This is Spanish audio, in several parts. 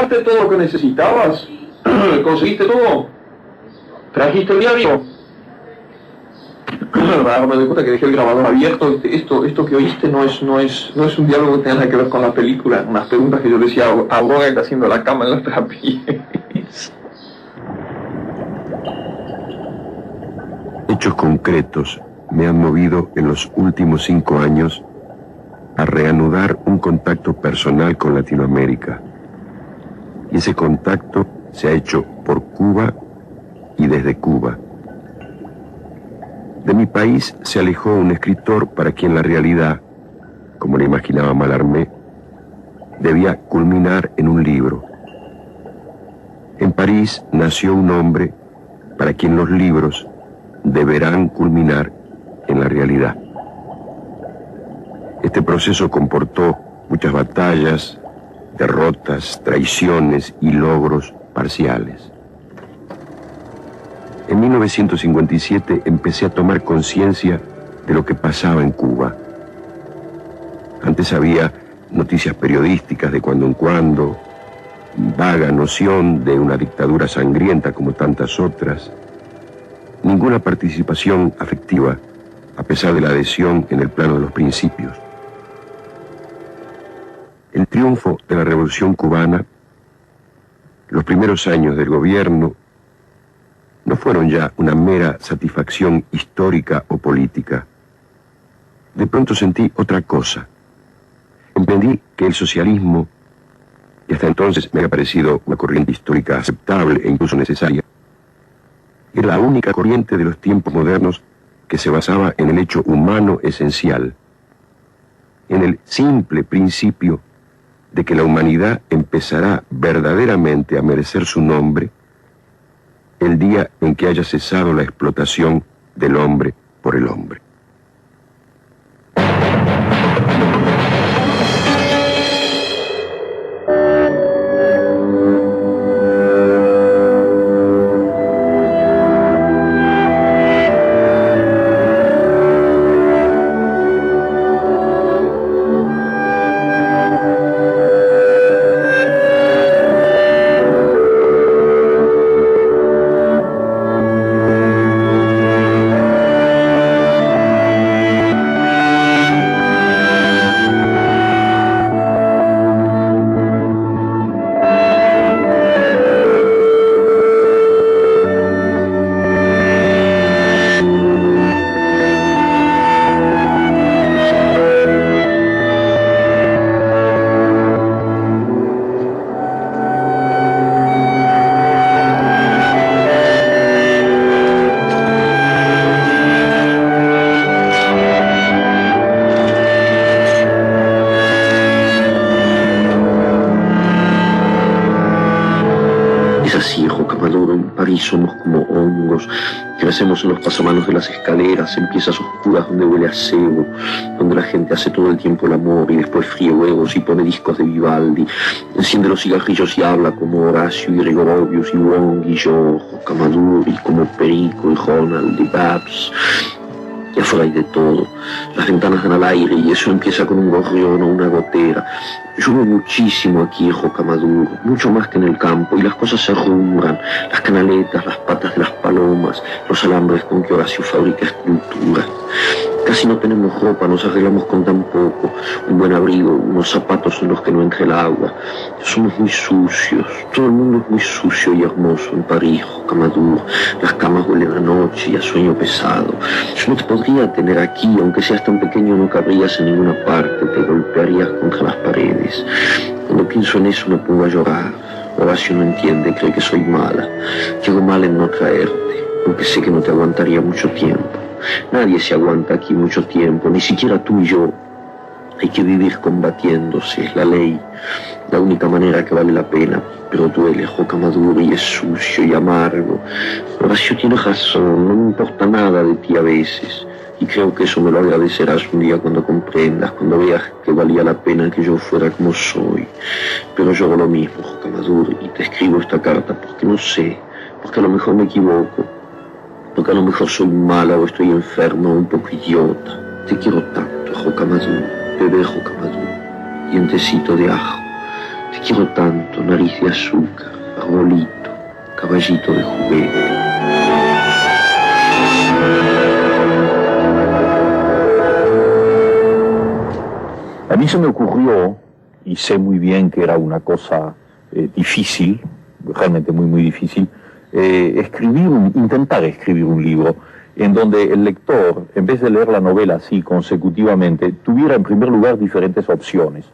¿Llevaste todo lo que necesitabas? ¿Conseguiste todo? ¿Trajiste el diario? Ahora me doy cuenta que dejé el grabador abierto. Esto que oíste no es un diálogo que tenga nada que ver con la película. Unas preguntas que yo decía a Aurora que está haciendo la cama en los trapillos. Hechos concretos me han movido en los últimos 5 años a reanudar un contacto personal con Latinoamérica. Y ese contacto se ha hecho por Cuba y desde Cuba. De mi país se alejó un escritor para quien la realidad, como le imaginaba Mallarmé, debía culminar en un libro. En París nació un hombre para quien los libros deberán culminar en la realidad. Este proceso comportó muchas batallas, derrotas, traiciones y logros parciales. En 1957 empecé a tomar conciencia de lo que pasaba en Cuba. Antes había noticias periodísticas de cuando en cuando, vaga noción de una dictadura sangrienta como tantas otras, ninguna participación afectiva, a pesar de la adhesión en el plano de los principios. El triunfo de la Revolución Cubana, los primeros años del gobierno, no fueron ya una mera satisfacción histórica o política. De pronto sentí otra cosa. Entendí que el socialismo, que hasta entonces me había parecido una corriente histórica aceptable e incluso necesaria, era la única corriente de los tiempos modernos que se basaba en el hecho humano esencial, en el simple principio de que la humanidad empezará verdaderamente a merecer su nombre el día en que haya cesado la explotación del hombre por el hombre. Somos como hongos, crecemos en los pasamanos de las escaleras, en piezas oscuras donde huele a cebo, donde la gente hace todo el tiempo el amor y después fríe huevos y pone discos de Vivaldi, enciende los cigarrillos y habla como Horacio y Gregorovius y Wong y yo, Camaduro, y como Perico y Ronald y Babs. Y afuera hay de todo, las ventanas dan al aire y eso empieza con un gorrión o una gotera. Llueve muchísimo aquí en Jocamaduro, mucho más que en el campo, y las cosas se arrumbran, las canaletas, las patas de las palomas, los alambres con que Horacio fabrica esculturas. Casi no tenemos ropa, nos arreglamos con tan poco, un buen abrigo, unos zapatos en los que no entre el agua. Somos muy sucios, todo el mundo es muy sucio y hermoso en París, Jocamaduro. Las camas huelen a noche y a sueño pesado. Yo no te podría tener aquí, aunque seas tan pequeño no cabrías en ninguna parte, te golpearías contra las paredes. Cuando pienso en eso me pongo a llorar. Horacio no entiende, cree que soy mala. Llego mal en no traerte, porque sé que no te aguantaría mucho tiempo. Nadie se aguanta aquí mucho tiempo, ni siquiera tú y yo. Hay que vivir combatiéndose, es la ley, la única manera que vale la pena, pero duele, Jocamaduro, y es sucio y amargo. Horacio tiene razón, no me importa nada de ti a veces, y creo que eso me lo agradecerás un día cuando comprendas, cuando veas que valía la pena que yo fuera como soy. Pero yo hago lo mismo, Jocamaduro, y te escribo esta carta porque no sé, porque a lo mejor me equivoco, porque a lo mejor soy mala o estoy enferma o un poco idiota. Te quiero tanto, Jocamaduro, bebé Jocamaduro, dientecito de ajo. Te quiero tanto, nariz de azúcar, arbolito, caballito de juguete. A mí se me ocurrió, y sé muy bien que era una cosa difícil, realmente muy difícil, intentar escribir un libro en donde el lector, en vez de leer la novela así consecutivamente, tuviera en primer lugar diferentes opciones,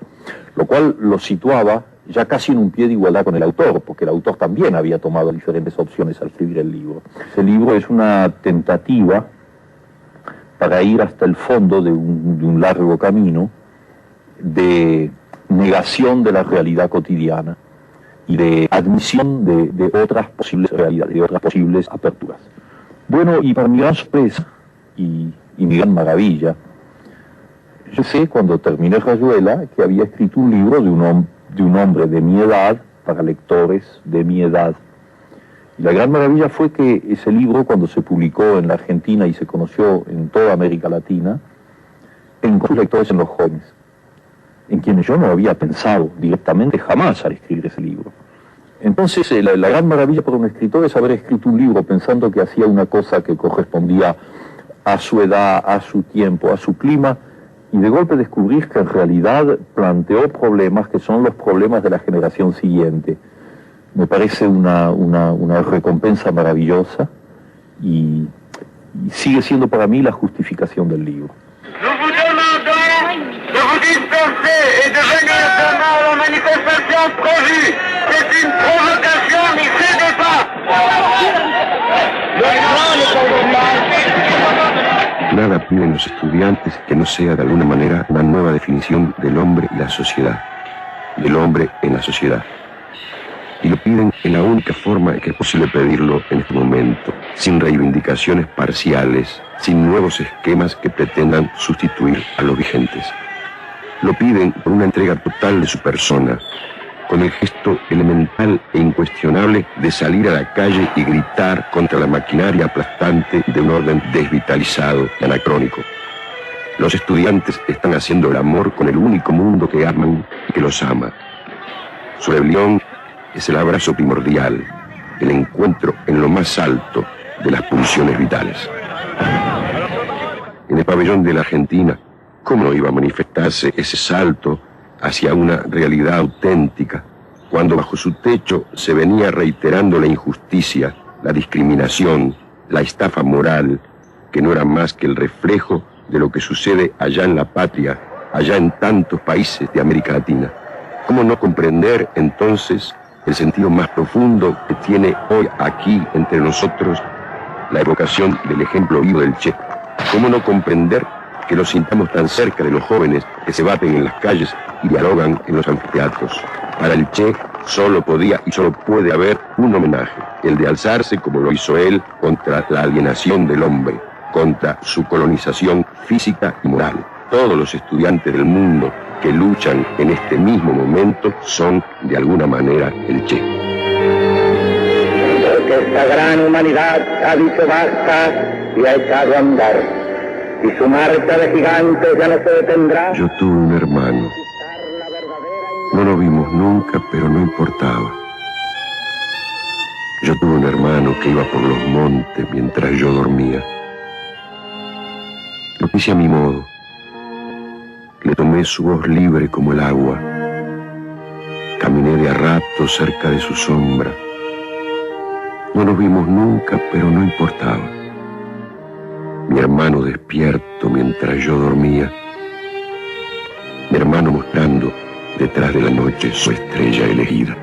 lo cual lo situaba ya casi en un pie de igualdad con el autor, porque el autor también había tomado diferentes opciones al escribir el libro. Ese libro es una tentativa para ir hasta el fondo de un largo camino de negación de la realidad cotidiana y de admisión de otras posibles realidades, de otras posibles aperturas. Bueno, y para mi gran sorpresa y mi gran maravilla, yo sé cuando terminé Rayuela que había escrito un libro de un hombre de mi edad, para lectores de mi edad. Y la gran maravilla fue que ese libro, cuando se publicó en la Argentina y se conoció en toda América Latina, encontró lectores en los jóvenes, en quienes yo no había pensado directamente jamás al escribir ese libro. Entonces, la gran maravilla para un escritor es haber escrito un libro pensando que hacía una cosa que correspondía a su edad, a su tiempo, a su clima, y de golpe descubrir que en realidad planteó problemas que son los problemas de la generación siguiente. Me parece una recompensa maravillosa y sigue siendo para mí la justificación del libro. Nous vous demandons de vous disperser et de venir demain à la manifestation prévue. C'est une provocation, n'y cédez pas. Nada piden los estudiantes que no sea de alguna manera una nueva definición del hombre y la sociedad, del hombre en la sociedad. Y lo piden en la única forma que es posible pedirlo en este momento, sin reivindicaciones parciales, sin nuevos esquemas que pretendan sustituir a los vigentes. Lo piden por una entrega total de su persona, con el gesto elemental e incuestionable de salir a la calle y gritar contra la maquinaria aplastante de un orden desvitalizado y anacrónico. Los estudiantes están haciendo el amor con el único mundo que aman y que los ama. Su rebelión es el abrazo primordial, el encuentro en lo más alto de las pulsiones vitales. En el pabellón de la Argentina, ¿cómo no iba a manifestarse ese salto hacia una realidad auténtica, cuando bajo su techo se venía reiterando la injusticia, la discriminación, la estafa moral, que no era más que el reflejo de lo que sucede allá en la patria, allá en tantos países de América Latina? ¿Cómo no comprender entonces el sentido más profundo que tiene hoy aquí entre nosotros la evocación del ejemplo vivo del Che? ¿Cómo no comprender que lo sintamos tan cerca de los jóvenes que se baten en las calles y dialogan en los anfiteatros? Para el Che solo podía y solo puede haber un homenaje, el de alzarse como lo hizo él contra la alienación del hombre, contra su colonización física y moral. Todos los estudiantes del mundo que luchan en este mismo momento son, de alguna manera, el Che. Porque esta gran humanidad ha dicho basta y ha echado a andar. Y su marcha de gigantes ya no se detendrá. Yo tuve un hermano. No lo vimos nunca, pero no importaba. Yo tuve un hermano que iba por los montes mientras yo dormía. Lo hice a mi modo. Le tomé su voz libre como el agua. Caminé de a rato cerca de su sombra. No nos vimos nunca, pero no importaba. Mi hermano despierto mientras yo dormía. Mi hermano mostrando detrás de la noche su estrella elegida.